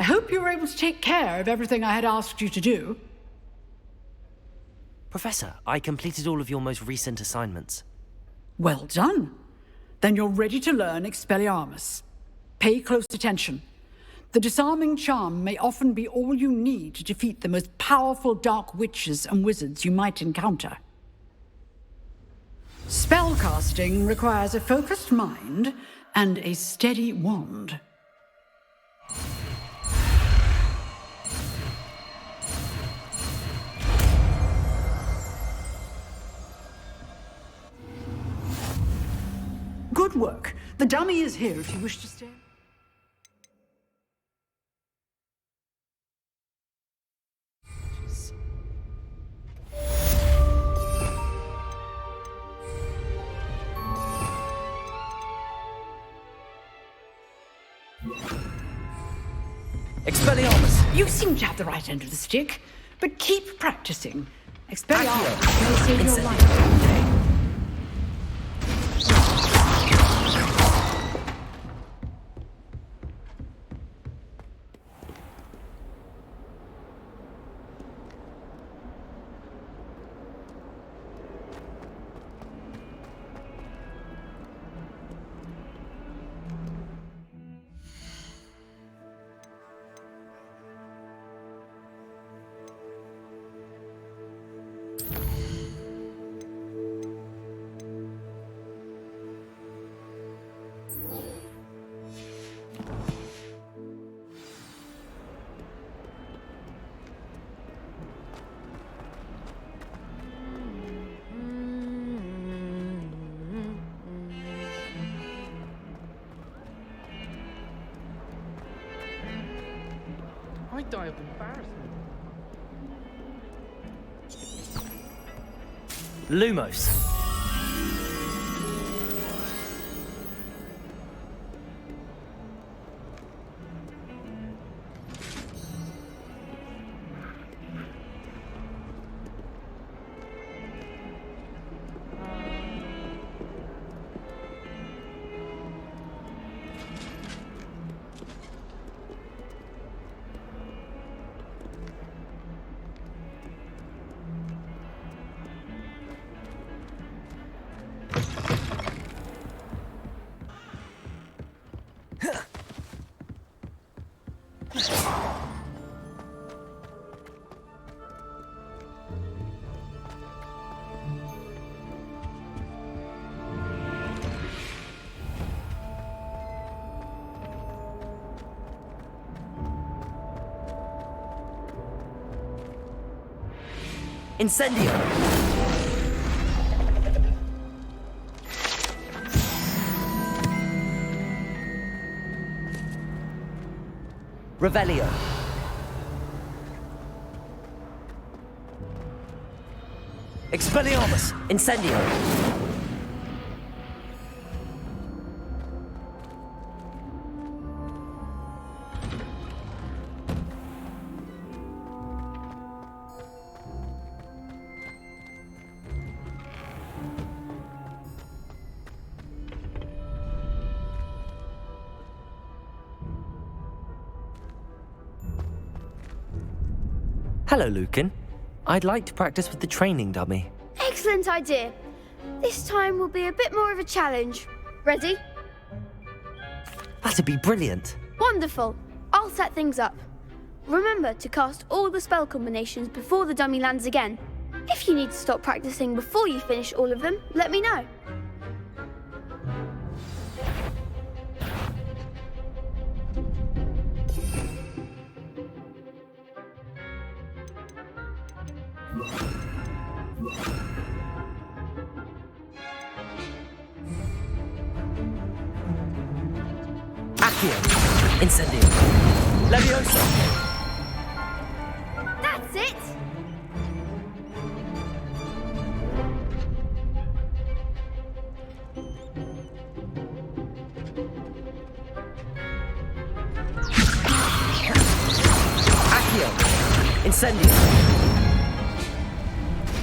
hope you were able to take care of everything I had asked you to do. Professor, I completed all of your most recent assignments. Well done. Then you're ready to learn Expelliarmus. Pay close attention. The disarming charm may often be all you need to defeat the most powerful dark witches and wizards you might encounter. Spellcasting requires a focused mind and a steady wand. Good work. The dummy is here if you wish to stay. Expelliarmus! You seem to have the right end of the stick, but keep practicing. Expelliarmus may save your life someday. I die of embarrassment. Lumos. Incendio! Revelio. Expelliarmus! Incendio! Hello, Lucan. I'd like to practice with the training dummy. Excellent idea. This time will be a bit more of a challenge. Ready? That'd be brilliant. Wonderful. I'll set things up. Remember to cast all the spell combinations before the dummy lands again. If you need to stop practicing before you finish all of them, let me know. Incendio. Leviosa. That's it! Accio. Incendio.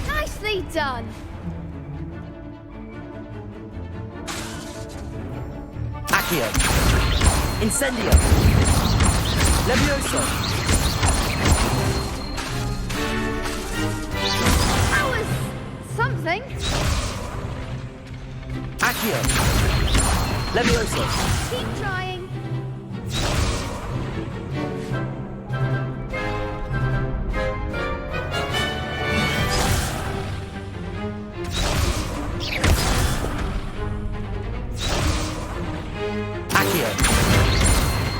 Nicely done! Accio. Incendio. Levioso! That was something. Accio! Levioso! Keep trying. Accio!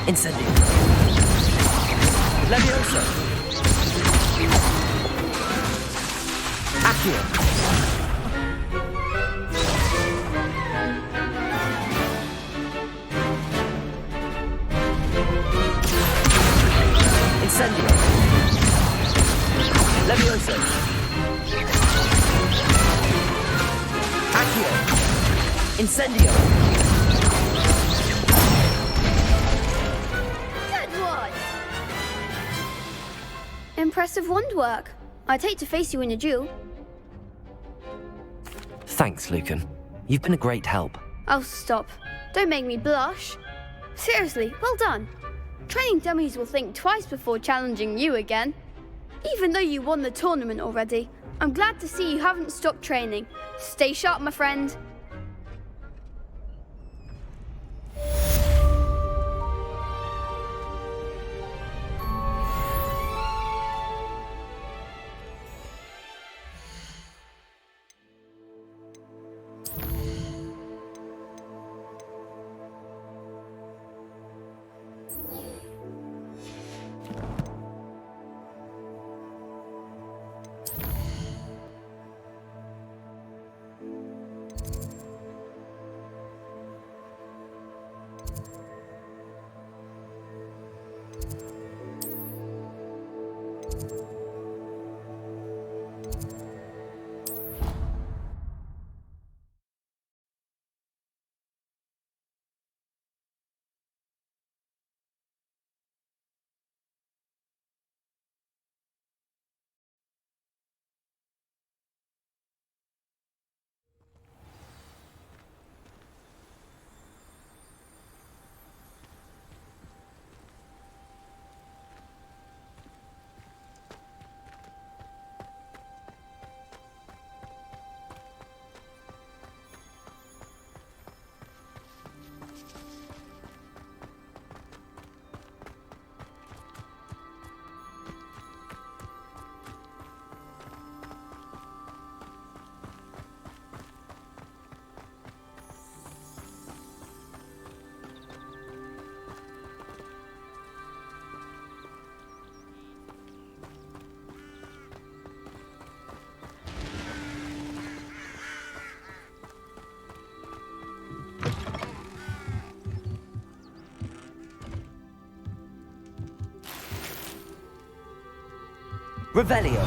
Incendio! Levioso! Accio! Incendio! Levioso! Accio! Incendio! Good one. Impressive wand work. I'd hate to face you in a duel. Thanks, Lucan. You've been a great help. Oh, stop. Don't make me blush. Seriously, well done. Training dummies will think twice before challenging you again. Even though you won the tournament already, I'm glad to see you haven't stopped training. Stay sharp, my friend. Revelio!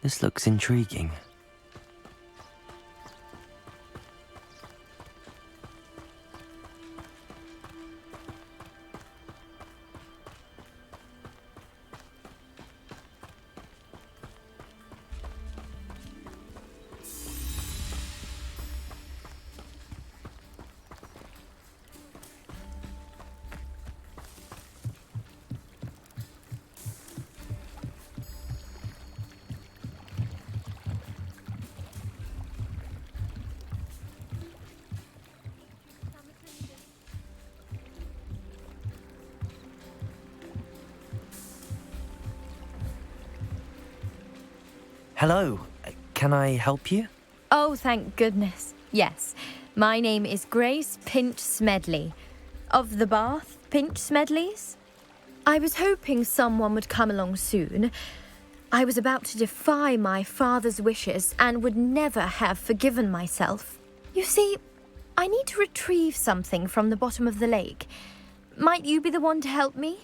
This looks intriguing. Hello, can I help you? Oh, thank goodness. Yes, my name is Grace Pinch Smedley, of the Bath Pinch Smedleys. I was hoping someone would come along soon. I was about to defy my father's wishes and would never have forgiven myself. You see, I need to retrieve something from the bottom of the lake. Might you be the one to help me?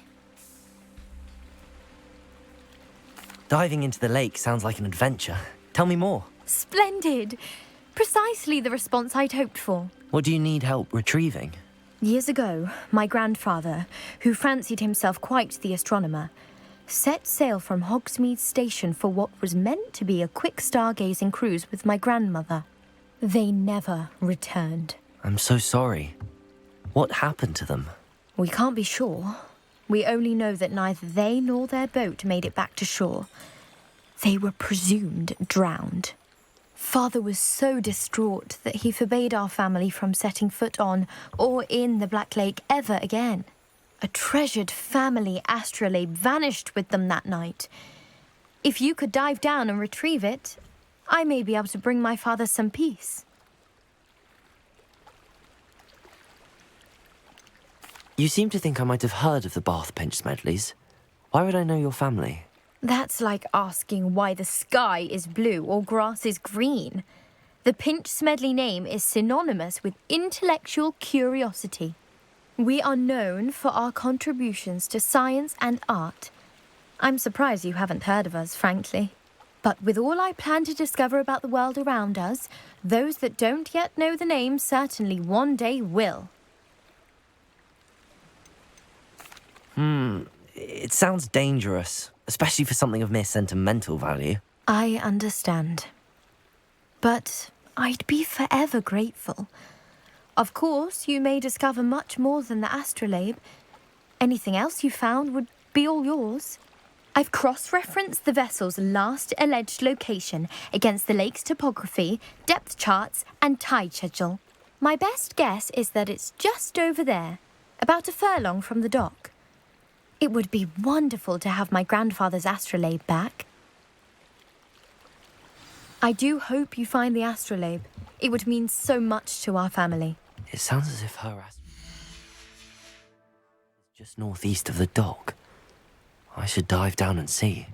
Diving into the lake sounds like an adventure. Tell me more. Splendid! Precisely the response I'd hoped for. What do you need help retrieving? Years ago, my grandfather, who fancied himself quite the astronomer, set sail from Hogsmeade Station for what was meant to be a quick stargazing cruise with my grandmother. They never returned. I'm so sorry. What happened to them? We can't be sure. We only know that neither they nor their boat made it back to shore. They were presumed drowned. Father was so distraught that he forbade our family from setting foot on or in the Black Lake ever again. A treasured family astrolabe vanished with them that night. If you could dive down and retrieve it, I may be able to bring my father some peace. You seem to think I might have heard of the Bath Pinch Smedleys. Why would I know your family? That's like asking why the sky is blue or grass is green. The Pinch Smedley name is synonymous with intellectual curiosity. We are known for our contributions to science and art. I'm surprised you haven't heard of us, frankly. But with all I plan to discover about the world around us, those that don't yet know the name certainly one day will. It sounds dangerous, especially for something of mere sentimental value. I understand. But I'd be forever grateful. Of course, you may discover much more than the astrolabe. Anything else you found would be all yours. I've cross-referenced the vessel's last alleged location against the lake's topography, depth charts, and tide schedule. My best guess is that it's just over there, about a furlong from the dock. It would be wonderful to have my grandfather's astrolabe back. I do hope you find the astrolabe. It would mean so much to our family. It sounds as if her astrolabe is just northeast of the dock. I should dive down and see.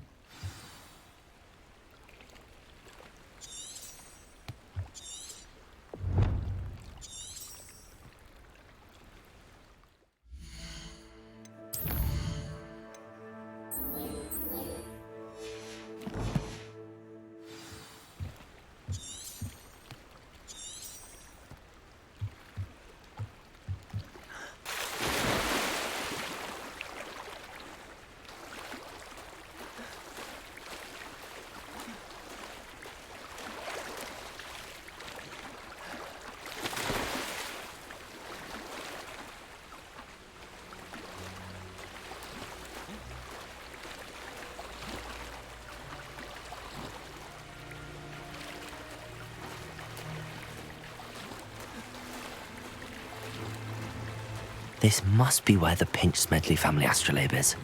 This must be where the Pinch Smedley family astrolabe is.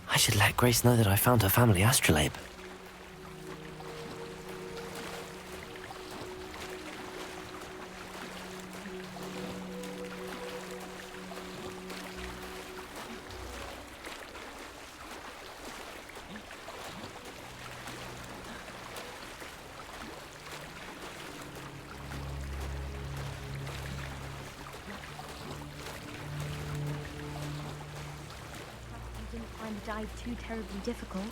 I should let Grace know that I found her family astrolabe. Find the dive too terribly difficult.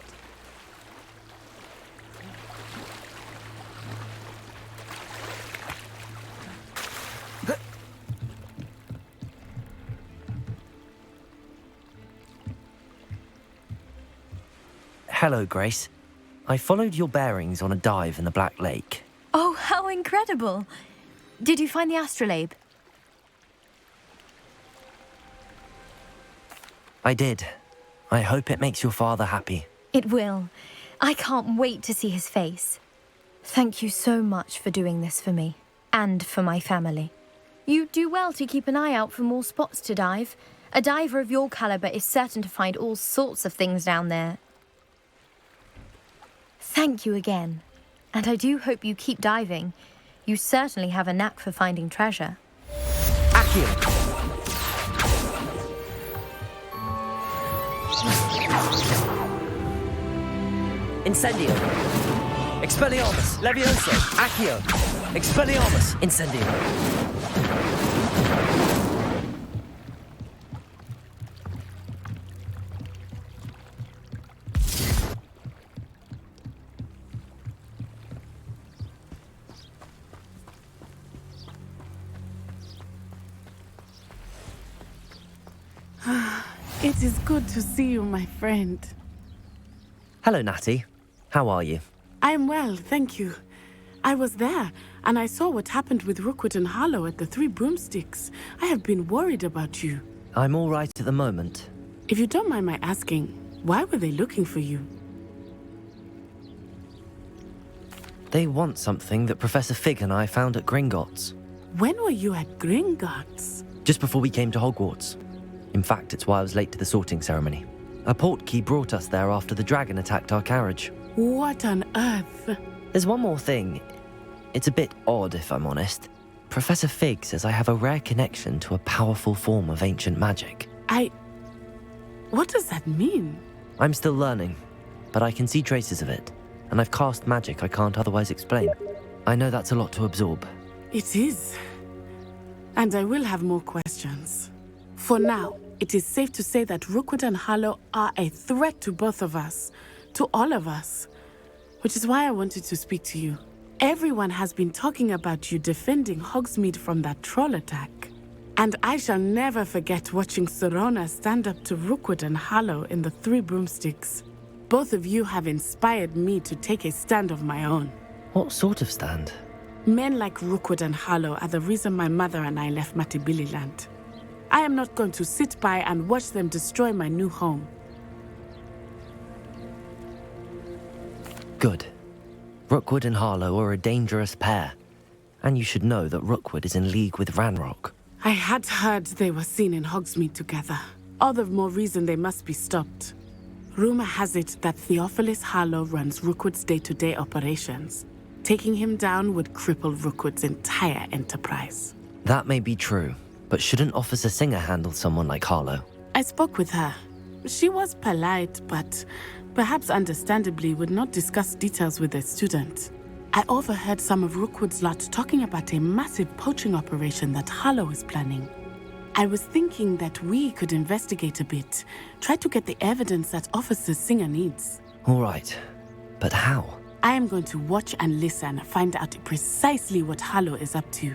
Hello, Grace. I followed your bearings on a dive in the Black Lake. Oh, how incredible! Did you find the astrolabe? I did. I hope it makes your father happy. It will. I can't wait to see his face. Thank you so much for doing this for me, and for my family. You do well to keep an eye out for more spots to dive. A diver of your caliber is certain to find all sorts of things down there. Thank you again, and I do hope you keep diving. You certainly have a knack for finding treasure. Accio! Incendio! Expelliarmus! Levioso! Accio! Expelliarmus! Incendio! It is good to see you, my friend. Hello, Natty. How are you? I am well, thank you. I was there, and I saw what happened with Rookwood and Harlow at the Three Broomsticks. I have been worried about you. I'm all right at the moment. If you don't mind my asking, why were they looking for you? They want something that Professor Fig and I found at Gringotts. When were you at Gringotts? Just before we came to Hogwarts. In fact, it's why I was late to the sorting ceremony. A portkey brought us there after the dragon attacked our carriage. What on earth? There's one more thing. It's a bit odd, if I'm honest. Professor Fig says I have a rare connection to a powerful form of ancient magic. What does that mean? I'm still learning, but I can see traces of it, and I've cast magic I can't otherwise explain. I know that's a lot to absorb. It is. And I will have more questions. For now, it is safe to say that Rookwood and Harlow are a threat to both of us, to all of us, which is why I wanted to speak to you. Everyone has been talking about you defending Hogsmeade from that troll attack. And I shall never forget watching Sorona stand up to Rookwood and Harlow in the Three Broomsticks. Both of you have inspired me to take a stand of my own. What sort of stand? Men like Rookwood and Harlow are the reason my mother and I left Matibililand. I am not going to sit by and watch them destroy my new home. Good. Rookwood and Harlow are a dangerous pair. And you should know that Rookwood is in league with Ranrock. I had heard they were seen in Hogsmeade together. All the more reason they must be stopped. Rumor has it that Theophilus Harlow runs Rookwood's day-to-day operations. Taking him down would cripple Rookwood's entire enterprise. That may be true, but shouldn't Officer Singer handle someone like Harlow? I spoke with her. She was polite, but perhaps understandably would not discuss details with a student. I overheard some of Rookwood's lot talking about a massive poaching operation that Harlow is planning. I was thinking that we could investigate a bit, try to get the evidence that Officer Singer needs. All right, but how? I am going to watch and listen, find out precisely what Harlow is up to.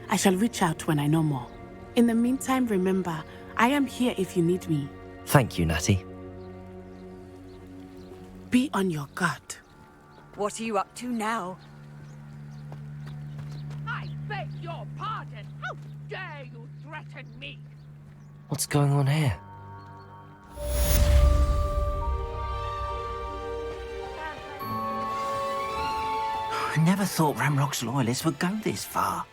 I shall reach out when I know more. In the meantime, remember, I am here if you need me. Thank you, Natty. Be on your guard. What are you up to now? I beg your pardon. How dare you threaten me? What's going on here? I never thought Ramrock's loyalists would go this far.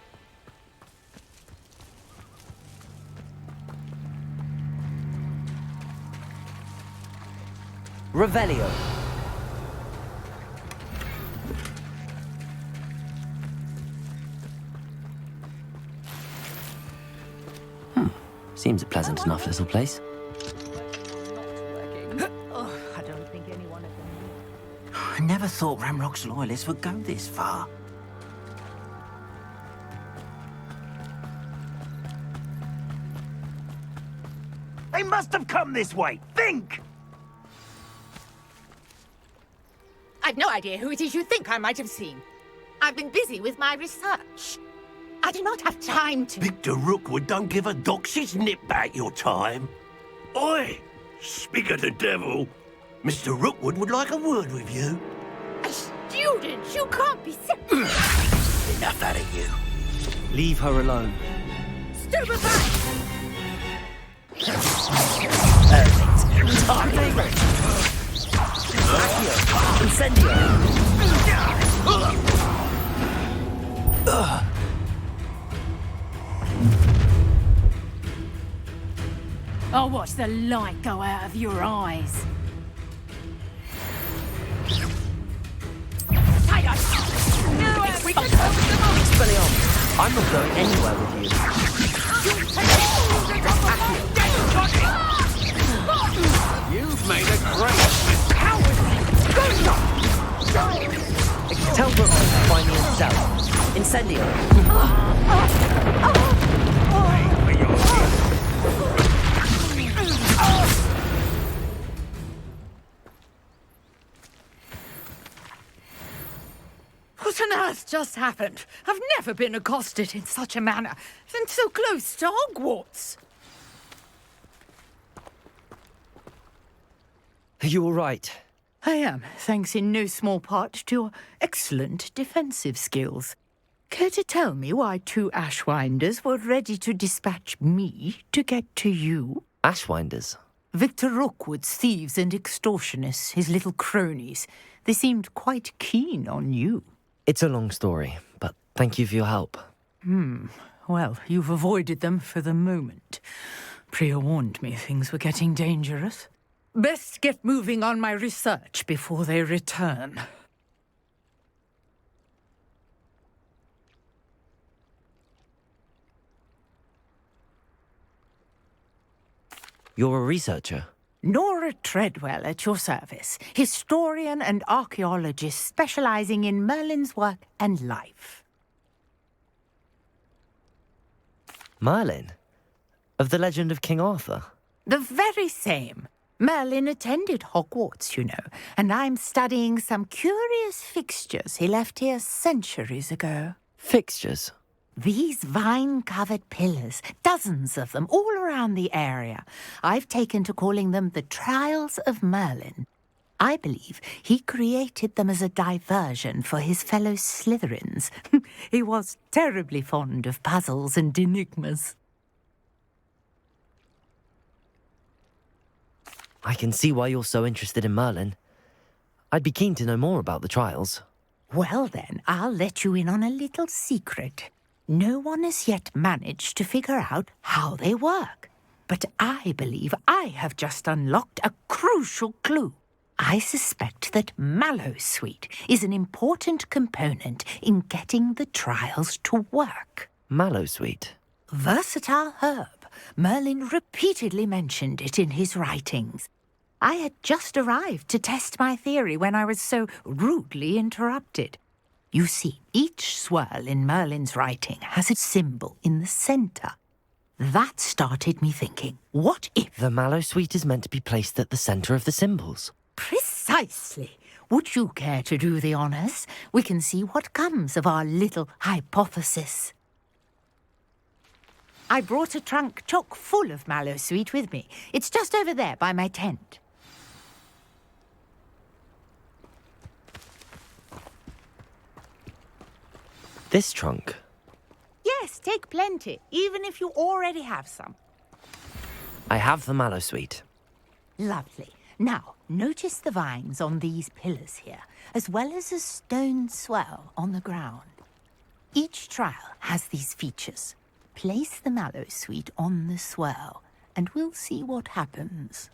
Revelio. Seems a pleasant enough little place. I don't think anyone of them. I never thought Ramrock's loyalists would go this far. They must have come this way. Think! I've no idea who it is you think I might have seen. I've been busy with my research. I do not have time to... Victor Rookwood don't give a doxy's nip back your time. Oi! Speak of the devil. Mr. Rookwood would like a word with you. A student? You can't be serious. Enough out of you. Leave her alone. Stupefy! Incendio. I'll watch the light go out of your eyes. Expelliarmus, I'm not going anywhere with you. You've made a great Tell Brooke to find me himself. Incendio. What on earth just happened? I've never been accosted in such a manner, and so close to Hogwarts. Are you all right? I am, thanks in no small part to your excellent defensive skills. Care to tell me why 2 Ashwinders were ready to dispatch me to get to you? Ashwinders? Victor Rookwood's thieves and extortionists, his little cronies. They seemed quite keen on you. It's a long story, but thank you for your help. Well, you've avoided them for the moment. Priya warned me things were getting dangerous. Best get moving on my research before they return. You're a researcher? Nora Treadwell at your service, historian and archaeologist specializing in Merlin's work and life. Merlin? Of the legend of King Arthur? The very same. Merlin attended Hogwarts, you know, and I'm studying some curious fixtures he left here centuries ago. Fixtures? These vine-covered pillars, dozens of them, all around the area. I've taken to calling them the Trials of Merlin. I believe he created them as a diversion for his fellow Slytherins. He was terribly fond of puzzles and enigmas. I can see why you're so interested in Merlin. I'd be keen to know more about the trials. Well then, I'll let you in on a little secret. No one has yet managed to figure out how they work. But I believe I have just unlocked a crucial clue. I suspect that Mallowsweet is an important component in getting the trials to work. Mallowsweet? Versatile herb. Merlin repeatedly mentioned it in his writings. I had just arrived to test my theory when I was so rudely interrupted. You see, each swirl in Merlin's writing has a symbol in the centre. That started me thinking, what if... The Mallowsweet is meant to be placed at the centre of the symbols. Precisely. Would you care to do the honours? We can see what comes of our little hypothesis. I brought a trunk chock full of Mallowsweet with me. It's just over there by my tent. This trunk? Yes, take plenty, even if you already have some. I have the Mallowsweet. Lovely. Now, notice the vines on these pillars here, as well as a stone swell on the ground. Each trial has these features. Place the Mallowsweet on the swell, and we'll see what happens.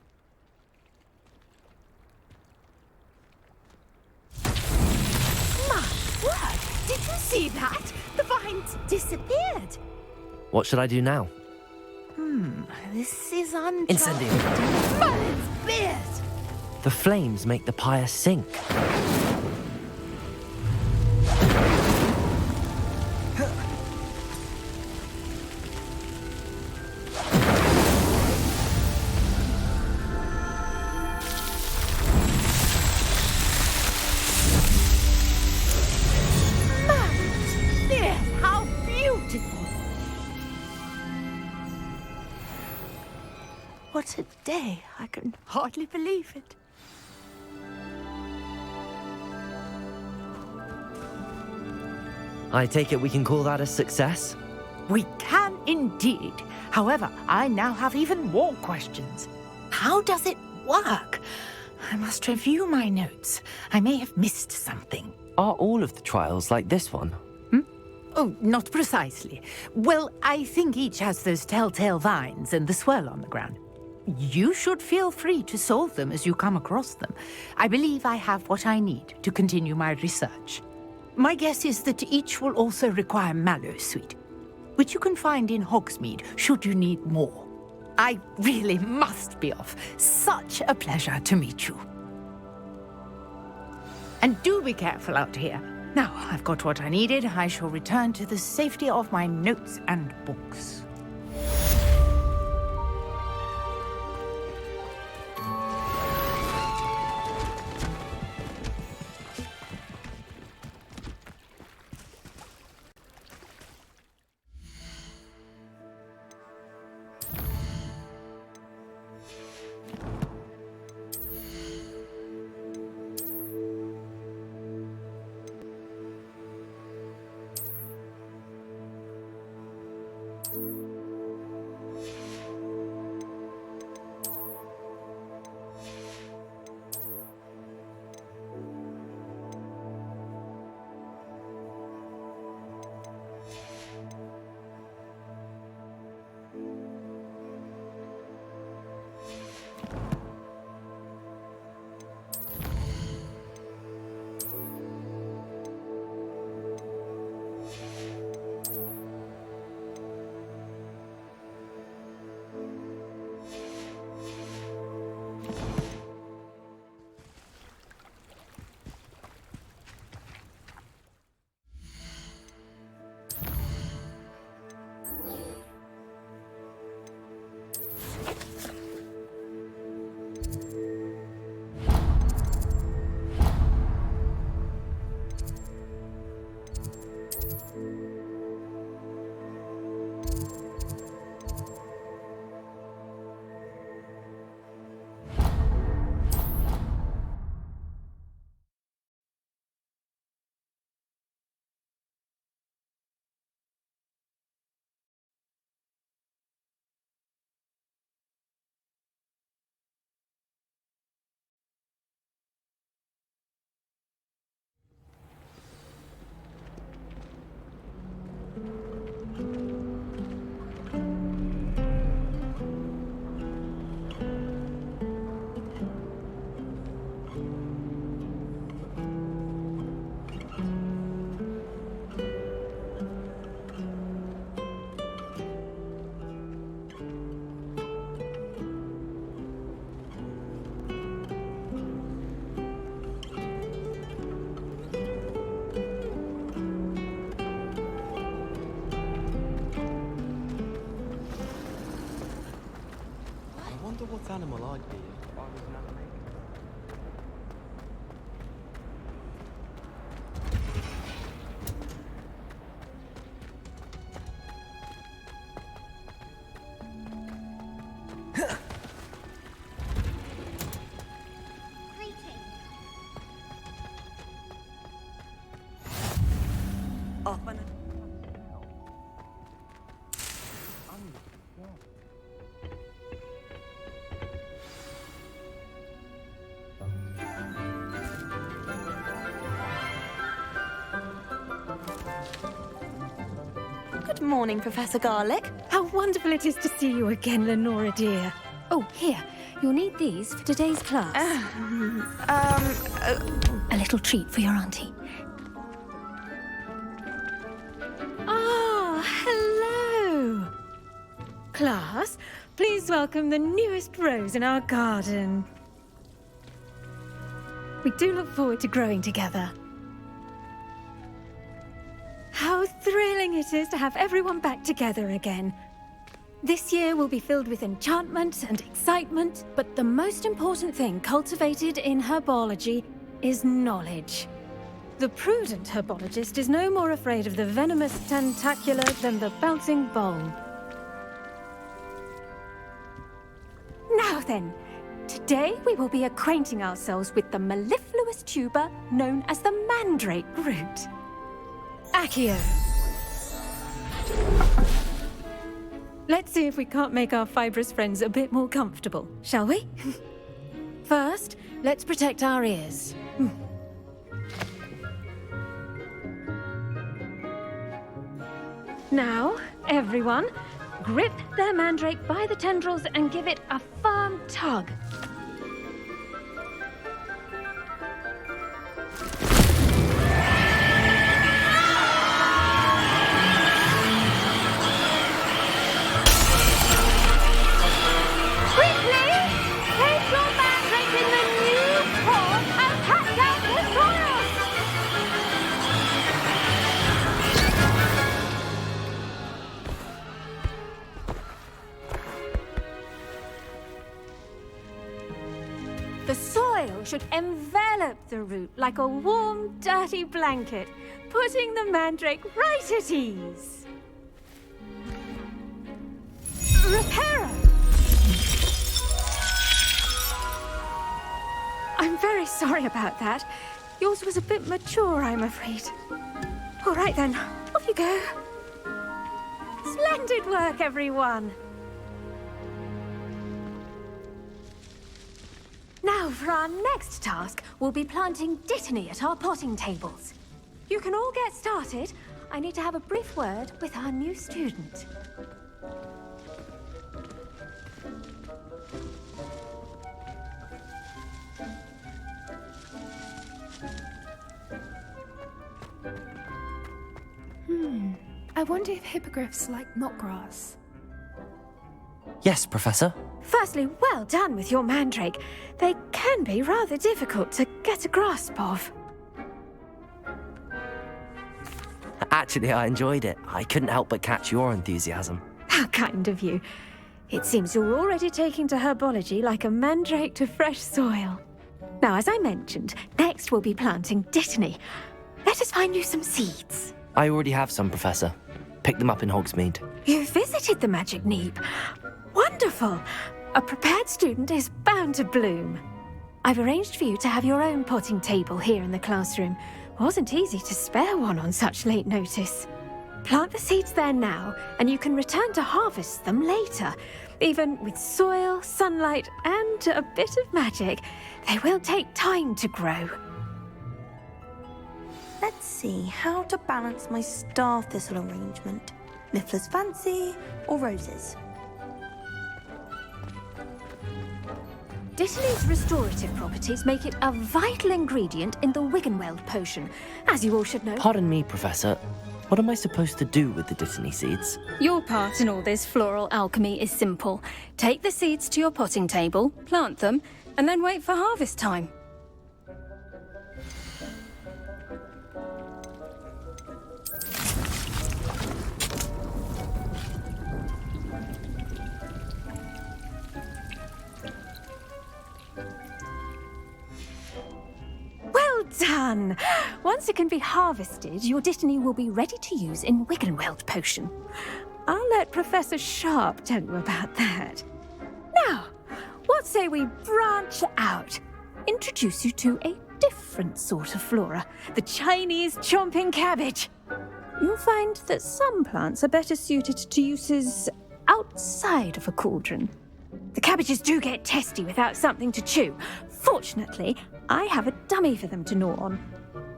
My word! Did you see that? The vines disappeared. What should I do now? This is uncharted. Incendio. Merlin's beard! The flames make the pyre sink. Merlin's beard! How beautiful! What a day! I can hardly believe it. I take it we can call that a success? We can indeed. However, I now have even more questions. How does it work? I must review my notes. I may have missed something. Are all of the trials like this one? Oh, not precisely. Well, I think each has those telltale vines and the swirl on the ground. you should feel free to solve them as you come across them. I believe I have what I need to continue my research. My guess is that each will also require mallowsweet, which you can find in Hogsmeade should you need more. I really must be off. Such a pleasure to meet you. And do be careful out here. Now, I've got what I needed. I shall return to the safety of my notes and books. What animal I'd be if I was an animator. Good morning, Professor Garlick. How wonderful it is to see you again, Lenora dear. Oh, here. You'll need these for today's class. A little treat for your auntie. Ah, hello. Class, please welcome the newest rose in our garden. We do look forward to growing together. How thrilling it is to have everyone back together again. This year will be filled with enchantment and excitement, but the most important thing cultivated in herbology is knowledge. The prudent herbologist is no more afraid of the venomous tentacula than the bouncing bulb. Now then, today we will be acquainting ourselves with the mellifluous tuber known as the mandrake root. Accio. Let's see if we can't make our fibrous friends a bit more comfortable, shall we? First, let's protect our ears. Now, everyone, Grip their mandrake by the tendrils and give it a firm tug. The soil should envelop the root like a warm, dirty blanket, putting the mandrake right at ease. Reparo! I'm very sorry about that. Yours was a bit mature, I'm afraid. All right then, off you go. Splendid work, everyone. Now, for our next task, we'll be planting Dittany at our potting tables. You can all get started. I need to have a brief word with our new student. I wonder if hippogriffs like knotgrass. Yes, Professor. Firstly, well done with your mandrake. They can be rather difficult to get a grasp of. Actually, I enjoyed it. I couldn't help but catch your enthusiasm. How kind of you. It seems you're already taking to herbology like a mandrake to fresh soil. Now, as I mentioned, next we'll be planting Dittany. Let us find you some seeds. I already have some, Professor. Picked them up in Hogsmeade. You visited the Magic Neep. Wonderful! A prepared student is bound to bloom. I've arranged for you to have your own potting table here in the classroom. Wasn't easy to spare one on such late notice. Plant the seeds there now, and you can return to harvest them later. Even with soil, sunlight, and a bit of magic, they will take time to grow. Let's see how to balance my star thistle arrangement. Niffler's fancy or roses? Dittany's restorative properties make it a vital ingredient in the Wiggenweld potion, as you all should know. Pardon me, Professor. What am I supposed to do with the Dittany seeds? Your part in all this floral alchemy is simple. Take the seeds to your potting table, plant them, and then wait for harvest time. Well done! Once it can be harvested, your Dittany will be ready to use in Wiggenweld potion. I'll let Professor Sharp tell you about that. Now, what say we branch out? Introduce you to a different sort of flora, the Chinese chomping cabbage. You'll find that some plants are better suited to uses outside of a cauldron. The cabbages do get testy without something to chew. Fortunately, I have a dummy for them to gnaw on.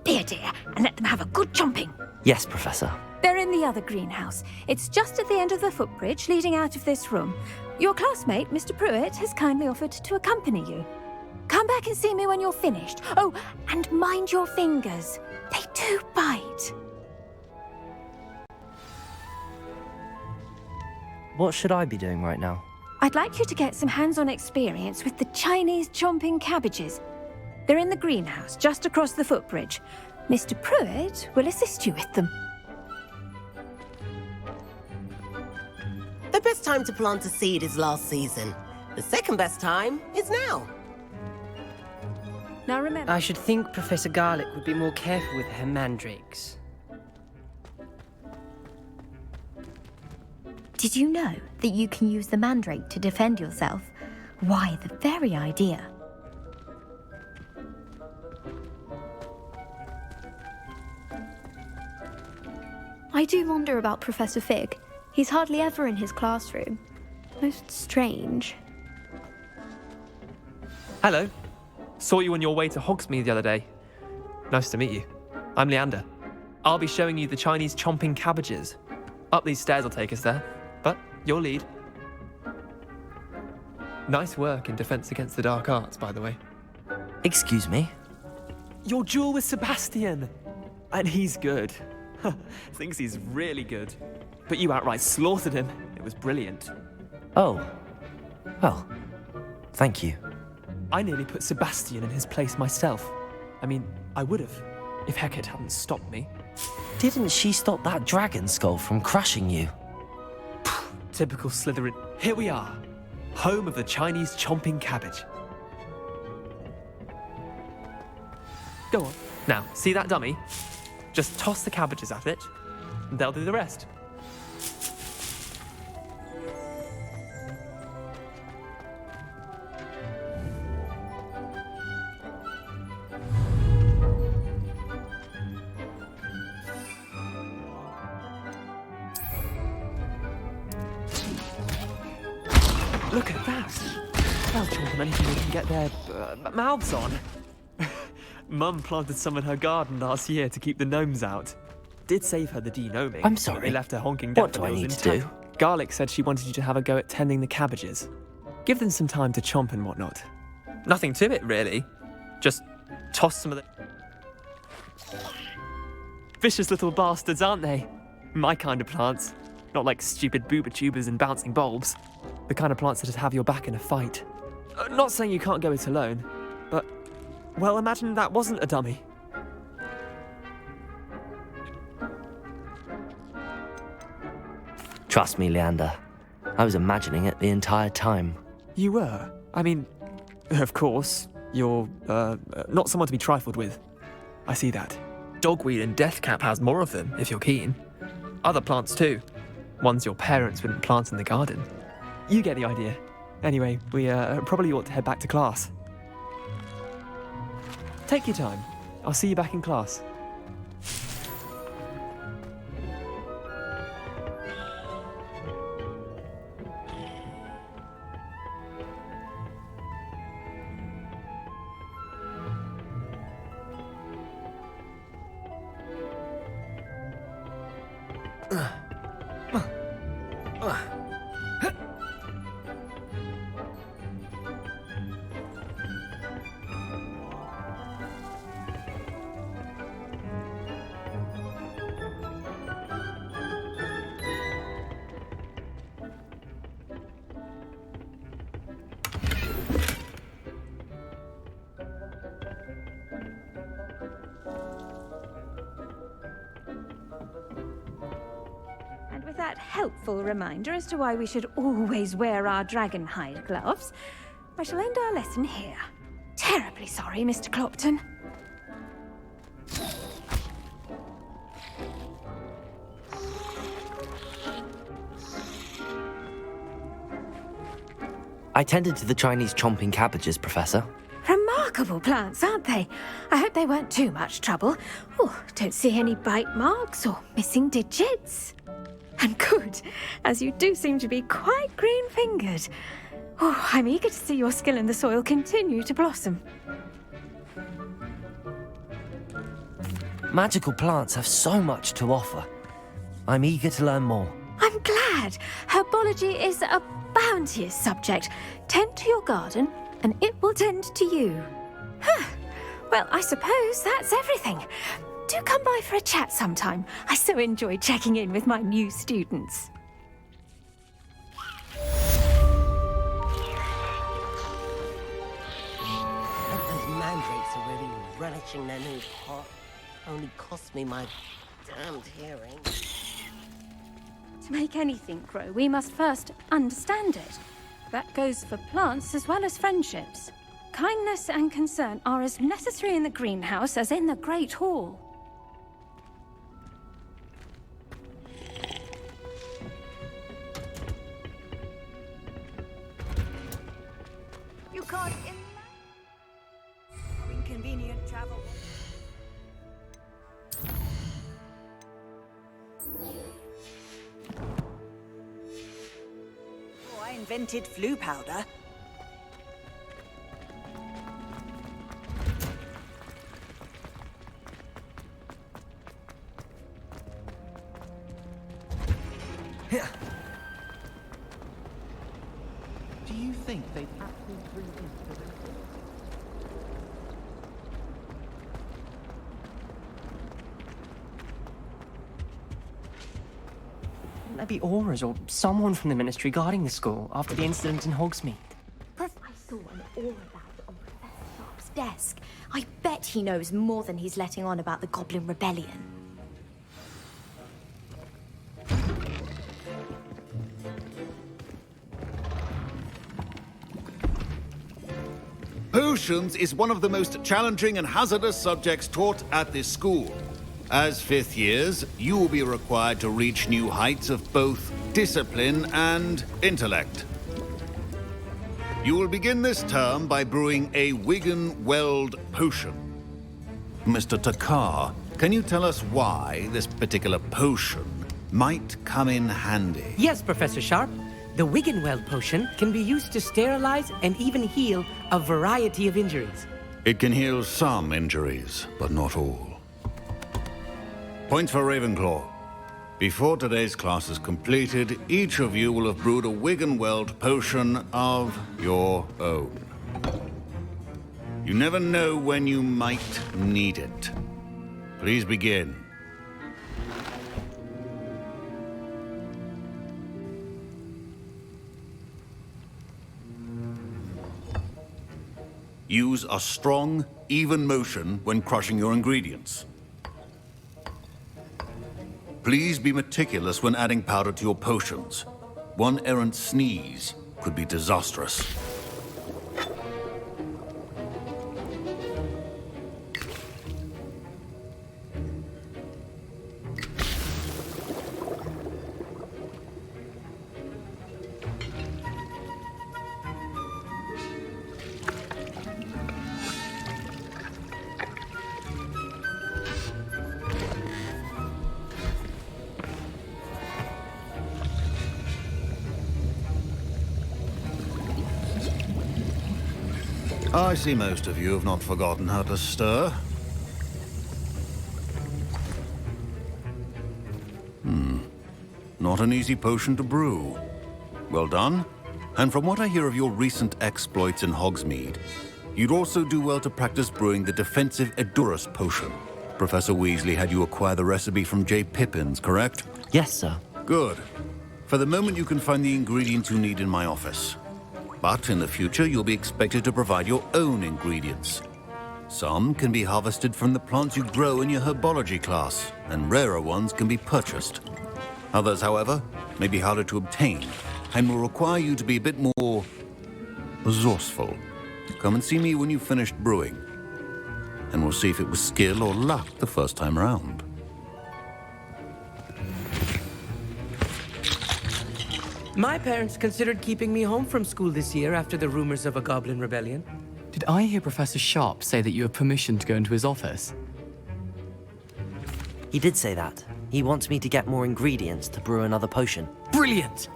Be a dear and let them have a good chomping. Yes, Professor. They're in the other greenhouse. It's just at the end of the footbridge leading out of this room. Your classmate, Mr. Pruitt, has kindly offered to accompany you. Come back and see me when you're finished. Oh, and mind your fingers. They do bite. What should I be doing right now? I'd like you to get some hands-on experience with the Chinese chomping cabbages. They're in the greenhouse, just across the footbridge. Mr. Pruitt will assist you with them. The best time to plant a seed is last season. The second best time is now. Now remember... I should think Professor Garlick would be more careful with her mandrakes. Did you know that you can use the mandrake to defend yourself? Why, the very idea. I do wonder about Professor Fig. He's hardly ever in his classroom. Most strange. Hello. Saw you on your way to Hogsmeade the other day. Nice to meet you. I'm Leander. I'll be showing you the Chinese chomping cabbages. Up these stairs will take us there, but your lead. Nice work in defense against the dark arts, by the way. Excuse me? Your duel with Sebastian! And he's good. Thinks he's really good. But you outright slaughtered him. It was brilliant. Oh. Well, thank you. I nearly put Sebastian in his place myself. I mean, I would have, if Hecate hadn't stopped me. Didn't she stop that dragon skull from crushing you? Typical Slytherin. Here we are. Home of the Chinese chomping cabbage. Go on. Now, see that dummy? Just toss the cabbages at it, and they'll do the rest. Look at that! They'll chomp on anything they can get their mouths on. Mum planted some in her garden last year to keep the gnomes out. Did save her the de-gnoming. I'm sorry. They left her honking What do I daffodils need to intact. do? Garlic said she wanted you to have a go at tending the cabbages. Give them some time to chomp and whatnot. Nothing to it, really. Just toss some of the... Vicious little bastards, aren't they? My kind of plants. Not like stupid booba tubers and bouncing bulbs. The kind of plants that'd have your back in a fight. Not saying you can't go it alone, but... Well, imagine that wasn't a dummy. Trust me, Leander. I was imagining it the entire time. You were? I mean, of course, you're, not someone to be trifled with. I see that. Dogweed and deathcap has more of them, if you're keen. Other plants too. Ones your parents wouldn't plant in the garden. You get the idea. Anyway, we probably ought to head back to class. Take your time. I'll see you back in class. With that helpful reminder as to why we should always wear our dragon hide gloves, I shall end our lesson here. Terribly sorry, Mr. Clopton. I tended to the Chinese chomping cabbages, Professor. Remarkable plants, aren't they? I hope they weren't too much trouble. Oh, don't see any bite marks or missing digits. And good, as you do seem to be quite green-fingered. Oh, I'm eager to see your skill in the soil continue to blossom. Magical plants have so much to offer. I'm eager to learn more. I'm glad. Herbology is a bounteous subject. Tend to your garden, and it will tend to you. Huh. Well, I suppose that's everything. Do come by for a chat sometime. I so enjoy checking in with my new students. Those mandrakes are really relishing their new pot. Only cost me my damned hearing. To make anything grow, we must first understand it. That goes for plants as well as friendships. Kindness and concern are as necessary in the greenhouse as in the Great Hall. You can't inconvenient travel. Oh, I invented flu powder. you think they'd actually bring this to their... Wouldn't there be auras or someone from the ministry guarding the school after the incident in Hogsmeade? I saw an aura badge on Professor Sharp's desk. I bet he knows more than he's letting on about the Goblin Rebellion. Potions is one of the most challenging and hazardous subjects taught at this school. As fifth years, you will be required to reach new heights of both discipline and intellect. You will begin this term by brewing a Wiggenweld potion. Mr. Takar, can you tell us why this particular potion might come in handy? Yes, Professor Sharp. The Wiggenweld potion can be used to sterilize and even heal a variety of injuries. It can heal some injuries, but not all. Points for Ravenclaw. Before today's class is completed, each of you will have brewed a Wiggenweld potion of your own. You never know when you might need it. Please begin. Use a strong, even motion when crushing your ingredients. Please be meticulous when adding powder to your potions. One errant sneeze could be disastrous. I see most of you have not forgotten how to stir. Not an easy potion to brew. Well done. And from what I hear of your recent exploits in Hogsmeade, you'd also do well to practice brewing the defensive Edurus potion. Professor Weasley had you acquire the recipe from J. Pippin's, correct? Yes, sir. Good. For the moment, you can find the ingredients you need in my office. But in the future, you'll be expected to provide your own ingredients. Some can be harvested from the plants you grow in your herbology class, and rarer ones can be purchased. Others, however, may be harder to obtain, and will require you to be a bit more resourceful. Come and see me when you've finished brewing, and we'll see if it was skill or luck the first time around. My parents considered keeping me home from school this year after the rumors of a Goblin Rebellion. Did I hear Professor Sharp say that you have permission to go into his office? He did say that. He wants me to get more ingredients to brew another potion. Brilliant!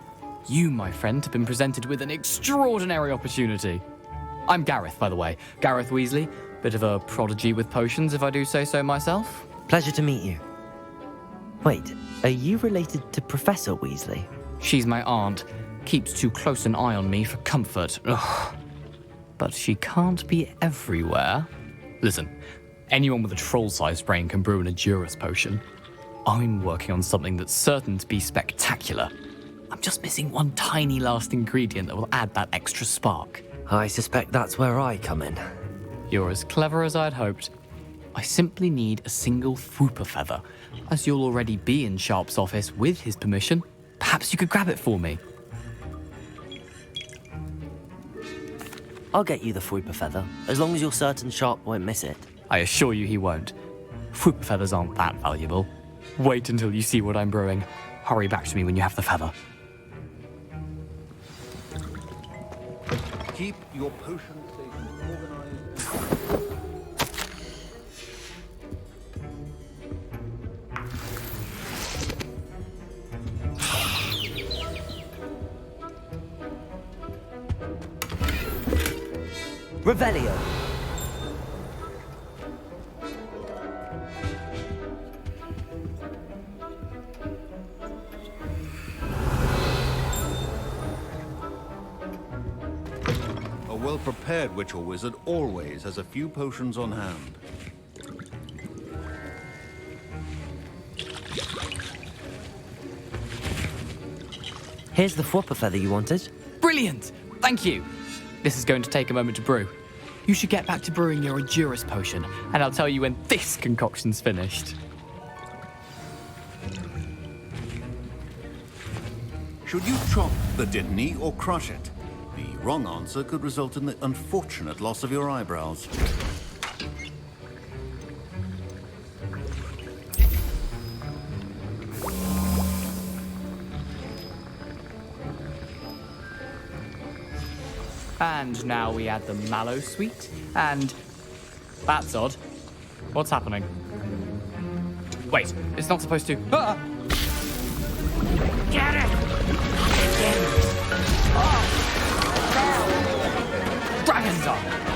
You, my friend, have been presented with an extraordinary opportunity. I'm Gareth, by the way. Gareth Weasley. Bit of a prodigy with potions, if I do say so myself. Pleasure to meet you. Wait, are you related to Professor Weasley? She's my aunt. Keeps too close an eye on me for comfort. Ugh. But she can't be everywhere. Listen, anyone with a troll-sized brain can brew an Edurus potion. I'm working on something that's certain to be spectacular. I'm just missing one tiny last ingredient that will add that extra spark. I suspect that's where I come in. You're as clever as I'd hoped. I simply need a single Fwooper feather. As you'll already be in Sharp's office with his permission, perhaps you could grab it for me. I'll get you the Fwooper feather, as long as you're certain Sharp won't miss it. I assure you he won't. Fwooper feathers aren't that valuable. Wait until you see what I'm brewing. Hurry back to me when you have the feather. Keep your potion station organized. Revelio. well-prepared witch or wizard always has a few potions on hand. Here's the flopper feather you wanted. Brilliant! Thank you! This is going to take a moment to brew. You should get back to brewing your Endurus potion, and I'll tell you when this concoction's finished. Should you chop the Dittany or crush it? The wrong answer could result in the unfortunate loss of your eyebrows. And now we add the mallow sweet, and... That's odd. What's happening? Wait, it's not supposed to... Ah! Get it! Dragon's Eye!